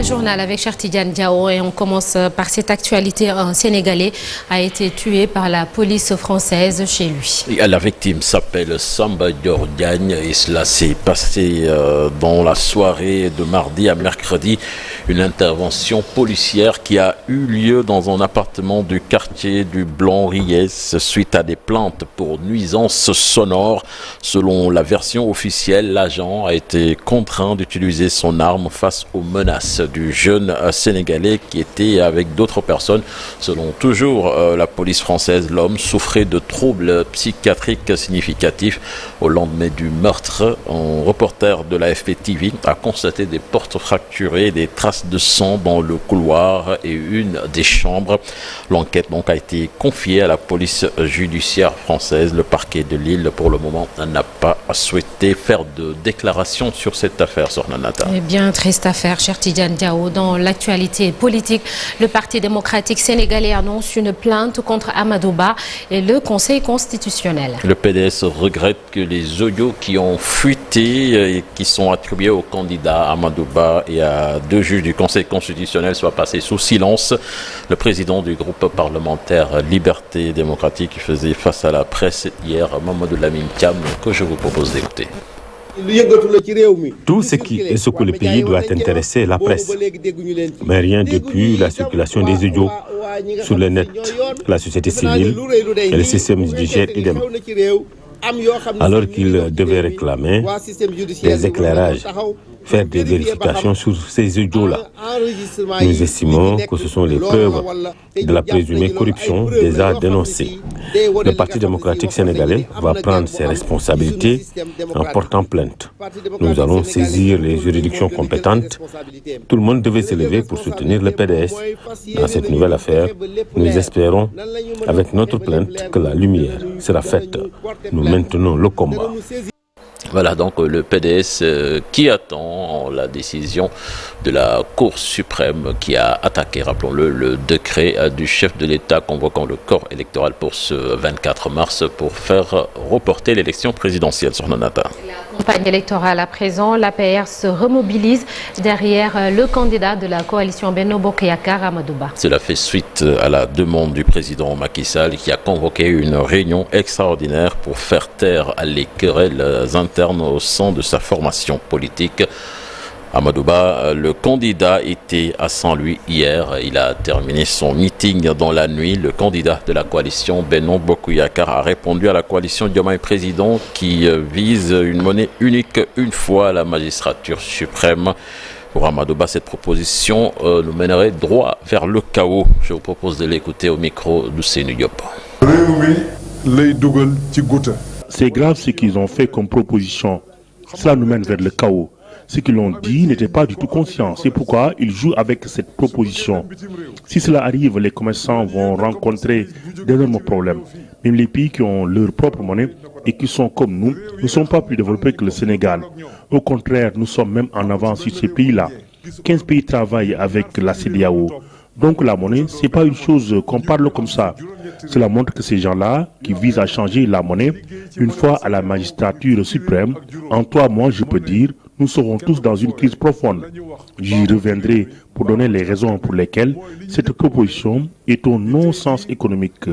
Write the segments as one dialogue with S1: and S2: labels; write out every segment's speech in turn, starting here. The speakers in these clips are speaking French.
S1: Le journal avec Cheikh Tidiane Diao et on commence par cette actualité. Un Sénégalais a été tué par la police française chez lui.
S2: Et la victime s'appelle Samba Dior Diagne et cela s'est passé dans la soirée de mardi à mercredi. Une intervention policière qui a eu lieu dans un appartement du quartier du Blanc-Riès suite à des plaintes pour nuisances sonores. Selon la version officielle, l'agent a été contraint d'utiliser son arme face aux menaces du jeune Sénégalais qui était avec d'autres personnes. Selon toujours la police française, l'homme souffrait de troubles psychiatriques significatifs. Au lendemain du meurtre, un reporter de la FPTV a constaté des portes fracturées, des traces de sang dans le couloir et une des chambres. L'enquête donc a été confiée à la police judiciaire française. Le parquet de Lille, pour le moment, n'a pas souhaité faire de déclaration sur cette affaire, Sornanata.
S1: Eh bien, triste affaire, cher Tidiane Diao. Dans l'actualité politique, le Parti démocratique sénégalais annonce une plainte contre Amadou Ba et le Conseil constitutionnel.
S2: Le PDS regrette que les audios qui ont fuité et qui sont attribués au candidat Amadou Ba et à deux juges du Conseil constitutionnel soient passés sous silence. Le président du groupe parlementaire Liberté démocratique faisait face à la presse hier, Mamadou Lamine Thiam, que je vous propose d'écouter.
S3: Tout ce que le pays doit intéresser la presse. Mais rien depuis la circulation des audios sur le net, la société civile et le système judiciaire idem. Alors qu'ils devaient réclamer des éclairages, faire des vérifications sur ces audios-là. Nous estimons que ce sont les preuves de la présumée corruption déjà dénoncée. Le Parti démocratique sénégalais va prendre ses responsabilités en portant plainte. Nous allons saisir les juridictions compétentes. Tout le monde devait se lever pour soutenir le PDS. Dans cette nouvelle affaire, nous espérons, avec notre plainte, que la lumière sera faite. Nous maintenons le combat.
S2: Voilà donc le PDS qui attend la décision de la Cour suprême qui a attaqué, rappelons-le, le décret du chef de l'État convoquant le corps électoral pour ce 24 mars pour faire reporter l'élection présidentielle sur Nonata.
S1: La campagne électorale à présent, l'APR se remobilise derrière le candidat de la coalition Benno Bokk Yakaar, Amadou Ba.
S2: Cela fait suite à la demande du président Macky Sall qui a convoqué une réunion extraordinaire pour faire taire les querelles internes au sein de sa formation politique. Amadou Ba, le candidat, était à Saint-Louis hier. Il a terminé son meeting dans la nuit. Le candidat de la coalition Benno Bokk Yakaar a répondu à la coalition Diomaye Président qui vise une monnaie unique une fois à la magistrature suprême. Pour Amadou Ba, cette proposition nous mènerait droit vers le chaos. Je vous propose de l'écouter au micro de Seynou Diop.
S4: C'est grave ce qu'ils ont fait comme proposition. Cela nous mène vers le chaos. Ce qu'ils ont dit n'était pas du tout conscient. C'est pourquoi ils jouent avec cette proposition. Si cela arrive, les commerçants vont rencontrer d'énormes problèmes. Même les pays qui ont leur propre monnaie et qui sont comme nous ne sont pas plus développés que le Sénégal. Au contraire, nous sommes même en avance sur ces pays-là. 15 pays travaillent avec la CEDEAO. Donc la monnaie, ce n'est pas une chose qu'on parle comme ça. Cela montre que ces gens-là, qui visent à changer la monnaie, une fois à la magistrature suprême, en 3 mois, je peux dire, nous serons tous dans une crise profonde. J'y reviendrai pour donner les raisons pour lesquelles cette proposition est au non-sens économique.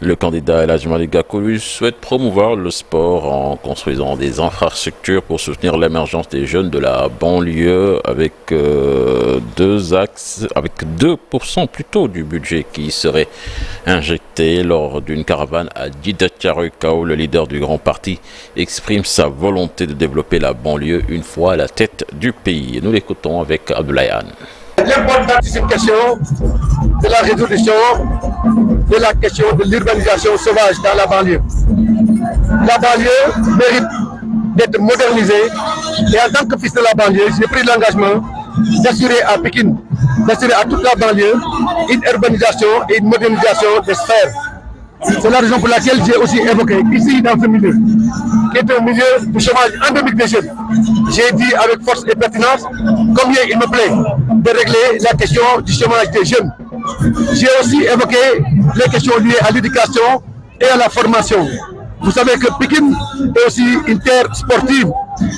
S2: Le candidat El Hadji Malick Gakou souhaite promouvoir le sport en construisant des infrastructures pour soutenir l'émergence des jeunes de la banlieue avec 2 axes, avec 2% plutôt du budget qui serait injecté lors d'une caravane à Djiddah Thiaroye Kao. Le leader du grand parti exprime sa volonté de développer la banlieue une fois à la tête du pays. Nous l'écoutons avec Abdoulaye Anne.
S5: L'importance de cette question de la résolution de la question de l'urbanisation sauvage dans la banlieue. La banlieue mérite d'être modernisée et en tant que fils de la banlieue, j'ai pris l'engagement d'assurer à Pékin, d'assurer à toute la banlieue une urbanisation et une modernisation des sphères. C'est la raison pour laquelle j'ai aussi évoqué ici dans ce milieu, qui est un milieu du chômage endémique des jeunes. J'ai dit avec force et pertinence combien il me plaît de régler la question du chômage des jeunes. J'ai aussi évoqué les questions liées à l'éducation et à la formation. Vous savez que Pékin est aussi une terre sportive.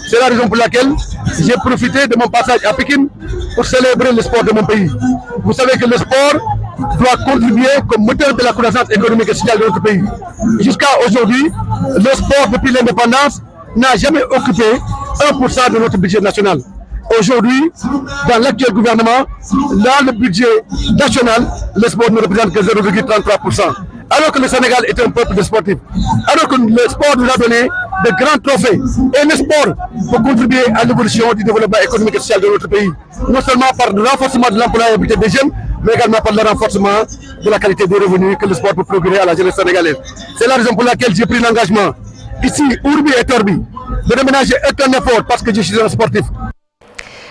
S5: C'est la raison pour laquelle j'ai profité de mon passage à Pékin pour célébrer le sport de mon pays. Vous savez que le sport doit contribuer comme moteur de la croissance économique et sociale de notre pays. Jusqu'à aujourd'hui, le sport, depuis l'indépendance, n'a jamais occupé 1% de notre budget national. Aujourd'hui, dans l'actuel gouvernement, dans le budget national, le sport ne représente que 0,33%. Alors que le Sénégal est un peuple de sportifs. Alors que le sport nous a donné de grands trophées. Et le sport peut contribuer à l'évolution du développement économique et social de notre pays. Non seulement par le renforcement de l'employabilité des jeunes, mais également par le renforcement de la qualité des revenus que le sport peut procurer à la jeunesse sénégalaise. C'est la raison pour laquelle j'ai pris l'engagement, ici, Urbi et Torbi, de déménager aucun effort parce que je suis un sportif.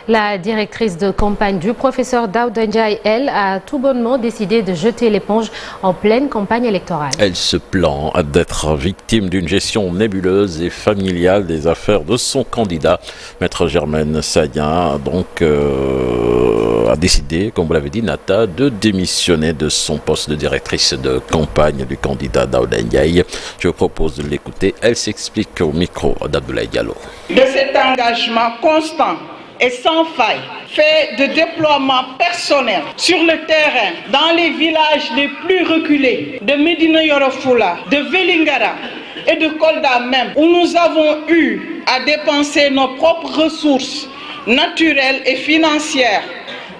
S1: La directrice de campagne du professeur Daouda Ndiaye, elle, a tout bonnement décidé de jeter l'éponge en pleine campagne électorale. Elle se plaint d'être victime d'une gestion nébuleuse et familiale des affaires de son candidat. Maître Germaine Sagna donc a décidé, comme vous l'avez dit, Nata, de démissionner de son poste de directrice de campagne du candidat Daouda Ndiaye. Je vous propose de l'écouter. Elle s'explique au micro d'Abdoulaye Diallo.
S6: De cet engagement constant et sans faille, fait de déploiement personnel sur le terrain, dans les villages les plus reculés de Médina Yoro Fula, de Vélingara et de Kolda même, où nous avons eu à dépenser nos propres ressources naturelles et financières,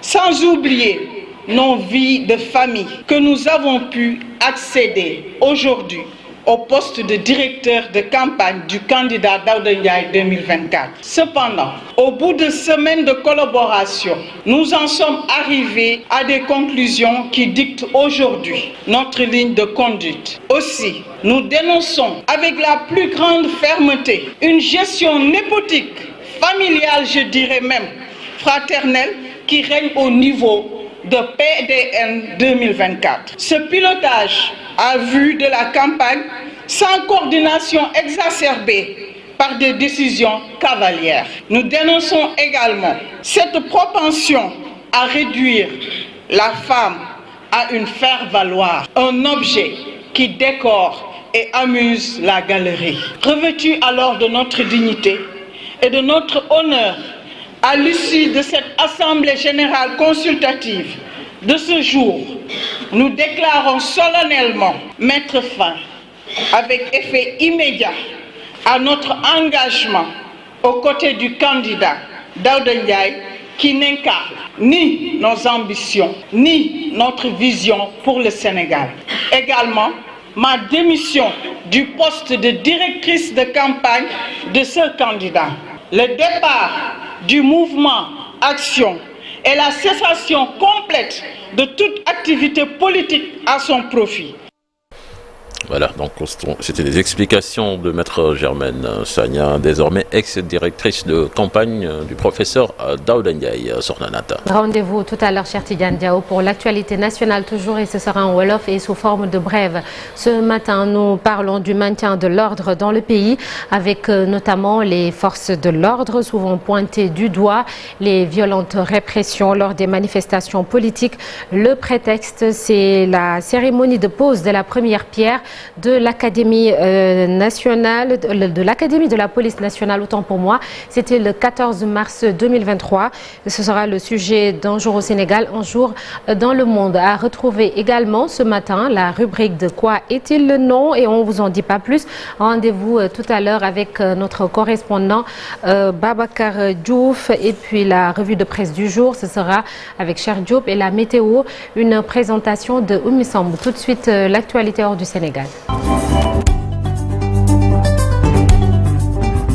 S6: sans oublier nos vies de famille, que nous avons pu accéder aujourd'hui au poste de directeur de campagne du candidat Daouda Ndiaye 2024. Cependant, au bout de semaines de collaboration, nous en sommes arrivés à des conclusions qui dictent aujourd'hui notre ligne de conduite. Aussi, nous dénonçons avec la plus grande fermeté une gestion népotique, familiale, je dirais même, fraternelle, qui règne au niveau de PDN 2024. Ce pilotage à vue de la campagne sans coordination exacerbée par des décisions cavalières. Nous dénonçons également cette propension à réduire la femme à une faire-valoir, un objet qui décore et amuse la galerie. Revêtus alors de notre dignité et de notre honneur, à l'issue de cette Assemblée générale consultative de ce jour, nous déclarons solennellement mettre fin, avec effet immédiat, à notre engagement aux côtés du candidat Daouda Ndiaye, qui n'incarne ni nos ambitions, ni notre vision pour le Sénégal. Également, ma démission du poste de directrice de campagne de ce candidat. Le départ du mouvement Action et la cessation complète de toute activité politique à son profit.
S2: Voilà, donc c'était des explications de Maître Germaine Sagna, désormais ex-directrice de campagne du professeur Daouda Ndiaye, Sornanata.
S1: Rendez-vous tout à l'heure, cher Tidiane Diao, pour l'actualité nationale toujours, et ce sera en Wolof et sous forme de brève. Ce matin, nous parlons du maintien de l'ordre dans le pays, avec notamment les forces de l'ordre, souvent pointées du doigt, les violentes répressions lors des manifestations politiques. Le prétexte, c'est la cérémonie de pose de la première pierre de l'Académie nationale, de l'Académie de la police nationale, autant pour moi. C'était le 14 mars 2023. Ce sera le sujet d'un jour au Sénégal, un jour dans le monde. À retrouver également ce matin la rubrique de Quoi est-il le nom, et on vous en dit pas plus. Rendez-vous tout à l'heure avec notre correspondant Babacar Diouf, et puis la revue de presse du jour, ce sera avec Cher Diop, et la météo, une présentation de Oumi Sambou. Tout de suite, l'actualité hors du Sénégal.